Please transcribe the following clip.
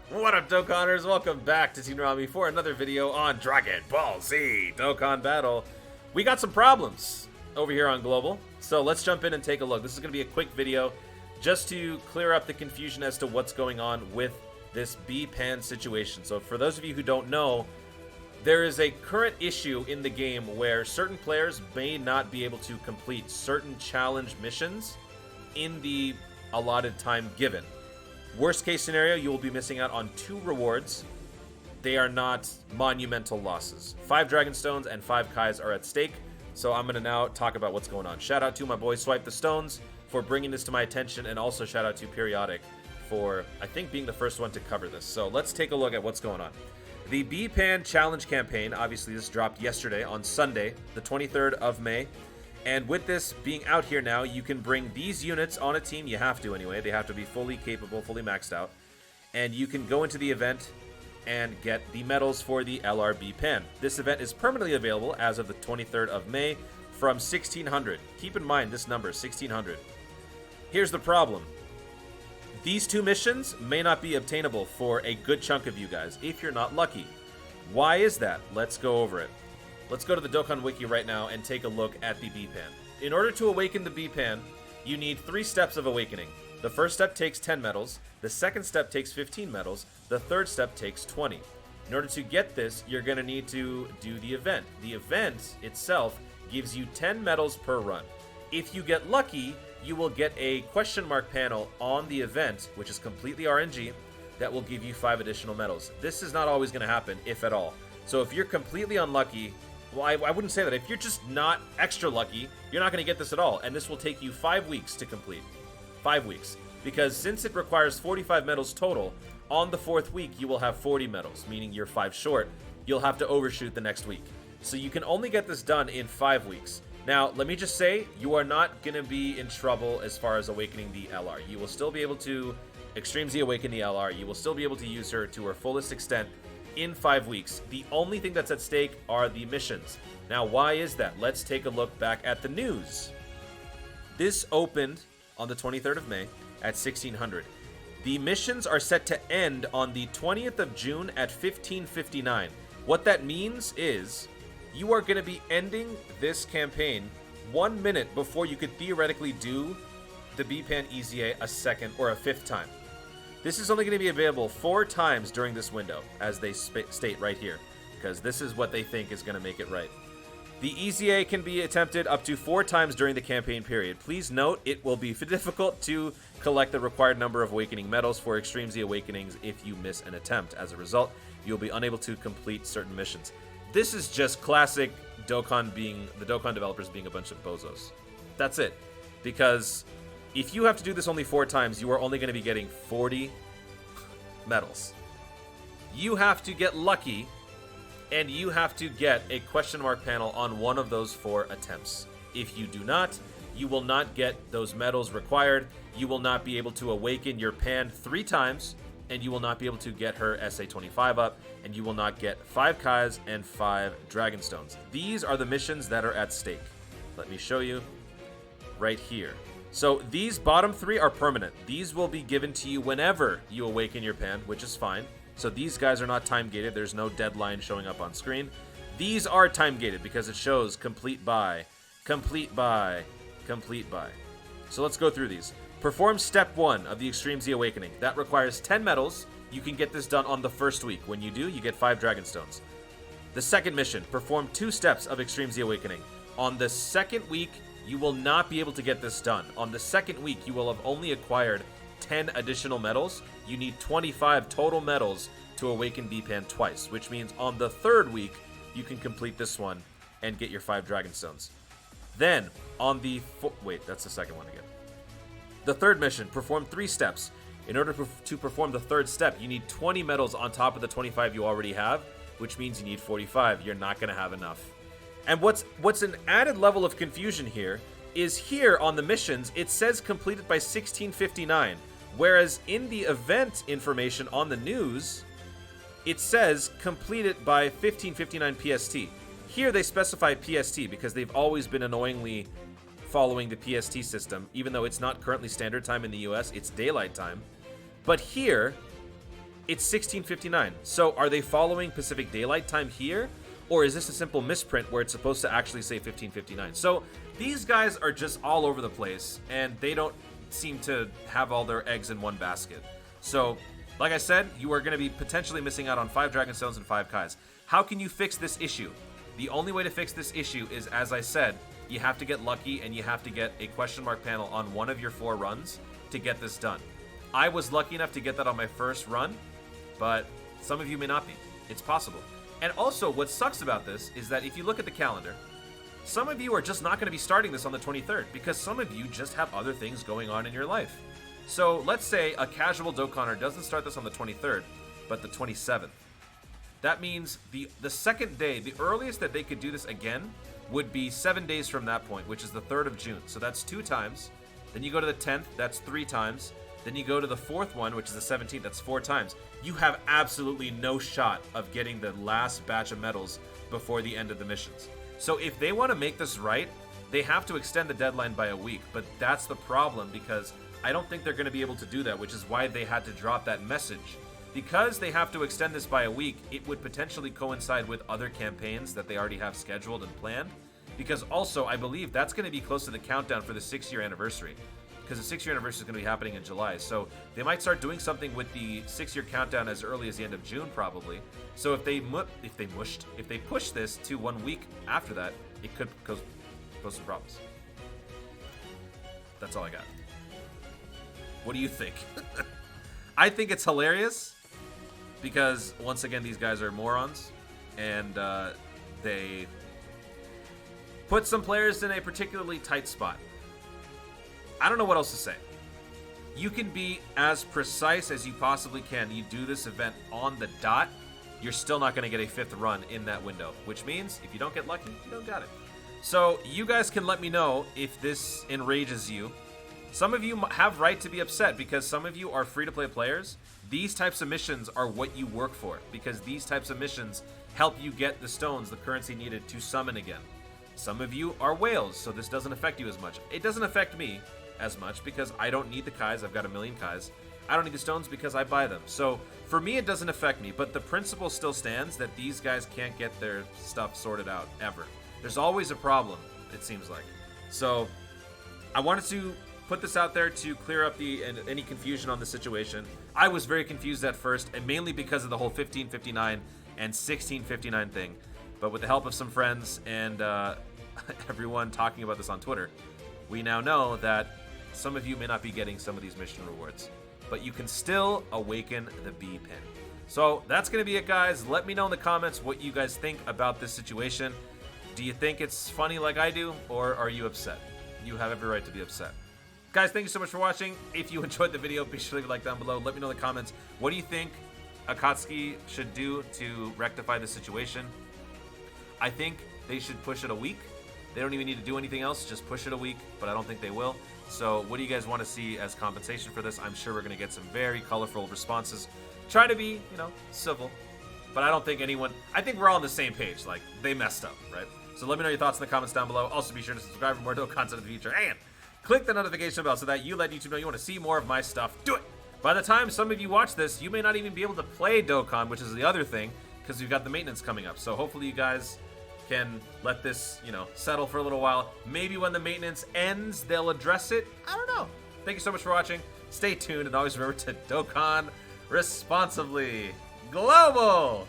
What up, Dokkanners? Welcome back to Team Rami for another video on Dragon Ball Z Dokkan Battle. We got some problems over here on Global, so let's jump in and take a look. This is going to be a quick video just to clear up the confusion as to what's going on with this B-Pan situation. So for those of you who don't know, there is a current issue in the game where certain players may not be able to complete certain challenge missions in the allotted time given. Worst case scenario, you will be missing out on 2 rewards. They are not monumental losses. 5 Dragon Stones and 5 Kais are at stake, so I'm going to now talk about what's going on. Shout out to my boy Swipe the Stones for bringing this to my attention, and also shout out to Periodic for, I think, being the first one to cover this. So let's take a look at what's going on. The B-Pan Challenge campaign, obviously this dropped yesterday on Sunday, the 23rd of May. And with this being out here now, you can bring these units on a team. You have to anyway. They have to be fully capable, fully maxed out. And you can go into the event and get the medals for the LRB Pan. This event is permanently available as of the 23rd of May from 1600. Keep in mind this number, 1600. Here's the problem. These 2 missions may not be obtainable for a good chunk of you guys if you're not lucky. Why is that? Let's go over it. Let's go to the Dokkan Wiki right now and take a look at the B-Pan. In order to awaken the B-Pan, you need 3 steps of awakening. The first step takes 10 medals, the second step takes 15 medals, the third step takes 20. In order to get this, you're going to need to do the event. The event itself gives you 10 medals per run. If you get lucky, you will get a question mark panel on the event, which is completely RNG, that will give you 5 additional medals. This is not always going to happen, if at all. So if you're completely unlucky, well, I wouldn't say that. If you're just not extra lucky, you're not going to get this at all. And this will take you 5 weeks to complete. 5 weeks. Because since it requires 45 medals total, on the 4th week, you will have 40 medals, meaning you're 5 short. You'll have to overshoot the next week. So you can only get this done in 5 weeks. Now, let me just say, you are not going to be in trouble as far as awakening the LR. You will still be able to Extreme Z awaken the LR. You will still be able to use her to her fullest extent in 5 weeks. The only thing that's at stake are the missions. Now, why is that? Let's take a look back at the news. This opened on the 23rd of May at 1600. The missions are set to end on the 20th of June at 1559. What that means is you are going to be ending this campaign 1 minute before you could theoretically do the B-Pan EZA a second or a 5th time. This is only going to be available 4 times during this window, as they state right here, because this is what they think is going to make it right. The EZA can be attempted up to 4 times during the campaign period. Please note, it will be difficult to collect the required number of awakening medals for Extreme Z awakenings if you miss an attempt. As a result, you'll be unable to complete certain missions. This is just classic Dokkan being, the Dokkan developers being a bunch of bozos. That's it. Because if you have to do this only 4 times, you are only going to be getting 40 medals. You have to get lucky, and you have to get a question mark panel on one of those 4 attempts. If you do not, you will not get those medals required. You will not be able to awaken your Pan 3 times, and you will not be able to get her SA25 up, and you will not get 5 Kais and 5 Dragon Stones. These are the missions that are at stake. Let me show you right here. So these bottom 3 are permanent. These will be given to you whenever you awaken your Pan, which is fine. So these guys are not time gated. There's no deadline showing up on screen. These are time gated because it shows complete by, complete by, complete by. So let's go through these. Perform step 1 of the Extreme Z Awakening. That requires 10 medals. You can get this done on the 1st week. When you do, you get 5 Dragon Stones. The second mission, perform 2 steps of Extreme Z Awakening. On the 2nd week, you will not be able to get this done. On the 2nd week, you will have only acquired 10 additional medals. You need 25 total medals to awaken B-Pan twice, which means on the 3rd week, you can complete this one and get your 5 Dragon Stones. Then, on the... Wait, that's the second one again. The 3rd mission, perform 3 steps. In order to perform the 3rd step, you need 20 medals on top of the 25 you already have, which means you need 45. You're not going to have enough. And what's an added level of confusion here is here on the missions, it says completed by 1659, whereas in the event information on the news, it says completed by 1559 PST. Here they specify PST because they've always been annoyingly following the PST system, even though it's not currently standard time in the US, it's daylight time. But here, it's 1659. So are they following Pacific Daylight Time here? Or is this a simple misprint where it's supposed to actually say 1559? So these guys are just all over the place, and they don't seem to have all their eggs in one basket. So, like I said, you are going to be potentially missing out on 5 Dragonstones and 5 Kais. How can you fix this issue? The only way to fix this issue is, as I said, you have to get lucky and you have to get a question mark panel on one of your 4 runs to get this done. I was lucky enough to get that on my first run, but some of you may not be. It's possible. And also, what sucks about this is that if you look at the calendar, some of you are just not going to be starting this on the 23rd because some of you just have other things going on in your life. So let's say a casual Dokkaner doesn't start this on the 23rd, but the 27th. That means the second day, the earliest that they could do this again would be 7 days from that point, which is the 3rd of June. So that's 2 times. Then you go to the 10th, that's 3 times. Then you go to the 4th one, which is the 17th, that's 4 times. You have absolutely no shot of getting the last batch of medals before the end of the missions. So if they want to make this right, they have to extend the deadline by a week. But that's the problem, because I don't think they're going to be able to do that, which is why they had to drop that message. Because they have to extend this by a week, it would potentially coincide with other campaigns that they already have scheduled and planned. Because also, I believe that's going to be close to the countdown for the 6-year anniversary. Because the 6-year anniversary is going to be happening in July. So they might start doing something with the 6-year countdown as early as the end of June, probably. So if they push this to 1 week after that, it could cause some problems. That's all I got. What do you think? I think it's hilarious because, once again, these guys are morons, and they put some players in a particularly tight spot. I don't know what else to say. You can be as precise as you possibly can. You do this event on the dot, you're still not going to get a 5th run in that window, which means if you don't get lucky, you don't got it. So you guys can let me know if this enrages you. Some of you have right to be upset because some of you are free-to-play players. These types of missions are what you work for because these types of missions help you get the stones, the currency needed to summon again. Some of you are whales, so this doesn't affect you as much. It doesn't affect me as much because I don't need the Kais. I've got 1 million Kais. I don't need the stones because I buy them. So for me, it doesn't affect me, but the principle still stands that these guys can't get their stuff sorted out ever. There's always a problem, it seems like. So I wanted to put this out there to clear up any confusion on the situation. I was very confused at first, and mainly because of the whole 1559 and 1659 thing. But with the help of some friends and everyone talking about this on Twitter, we now know that some of you may not be getting some of these mission rewards, but you can still awaken the B pin. So that's going to be it, guys. Let me know in the comments what you guys think about this situation. Do you think it's funny like I do, or are you upset? You have every right to be upset. Guys, thank you so much for watching. If you enjoyed the video, be sure to leave a like down below. Let me know in the comments, what do you think Akatsuki should do to rectify the situation? I think they should push it a week. They don't even need to do anything else, just push it a week, but I don't think they will. So what do you guys want to see as compensation for this? I'm sure we're going to get some very colorful responses. Try to be, civil, but I don't think I think we're all on the same page. Like, they messed up, right? So let me know your thoughts in the comments down below. Also, be sure to subscribe for more dope content in the future, and click the notification bell so that you let YouTube know you want to see more of my stuff. Do it! By the time some of you watch this, you may not even be able to play Dokkan, which is the other thing, because we've got the maintenance coming up. So hopefully you guys can let this, settle for a little while. Maybe when the maintenance ends, they'll address it. I don't know. Thank you so much for watching. Stay tuned, and always remember to Dokkan responsibly. Global!